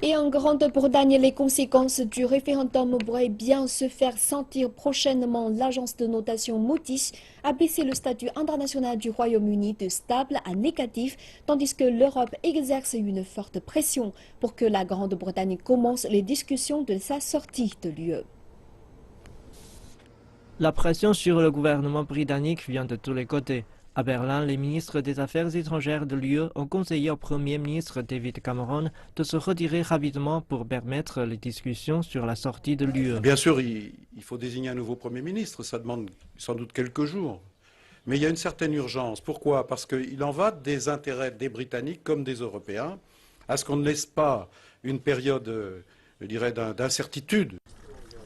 Et en Grande-Bretagne, les conséquences du référendum pourraient bien se faire sentir prochainement. L'agence de notation Moody's a baissé le statut international du Royaume-Uni de stable à négatif, tandis que l'Europe exerce une forte pression pour que la Grande-Bretagne commence les discussions de sa sortie de l'UE. La pression sur le gouvernement britannique vient de tous les côtés. À Berlin, les ministres des Affaires étrangères de l'UE ont conseillé au Premier ministre David Cameron de se retirer rapidement pour permettre les discussions sur la sortie de l'UE. Bien sûr, il faut désigner un nouveau Premier ministre, ça demande sans doute quelques jours. Mais il y a une certaine urgence. Pourquoi? Parce qu'il en va des intérêts des Britanniques comme des Européens, à ce qu'on ne laisse pas une période, je dirais, d'incertitude.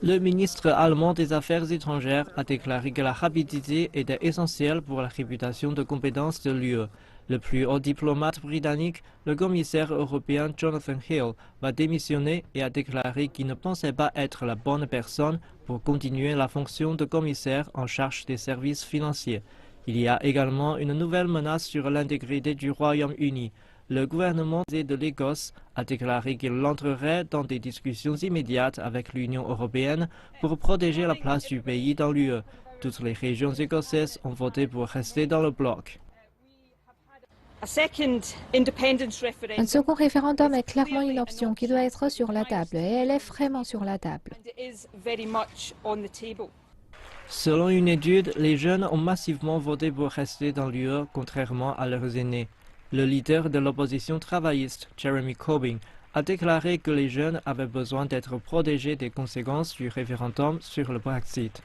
Le ministre allemand des Affaires étrangères a déclaré que la rapidité était essentielle pour la réputation de compétence de l'UE. Le plus haut diplomate britannique, le commissaire européen Jonathan Hill, va démissionner et a déclaré qu'il ne pensait pas être la bonne personne pour continuer la fonction de commissaire en charge des services financiers. Il y a également une nouvelle menace sur l'intégrité du Royaume-Uni. Le gouvernement de l'Écosse a déclaré qu'il entrerait dans des discussions immédiates avec l'Union européenne pour protéger la place du pays dans l'UE. Toutes les régions écossaises ont voté pour rester dans le bloc. Un second référendum est clairement une option qui doit être sur la table, et elle est vraiment sur la table. Selon une étude, les jeunes ont massivement voté pour rester dans l'UE, contrairement à leurs aînés. Le leader de l'opposition travailliste, Jeremy Corbyn, a déclaré que les jeunes avaient besoin d'être protégés des conséquences du référendum sur le Brexit.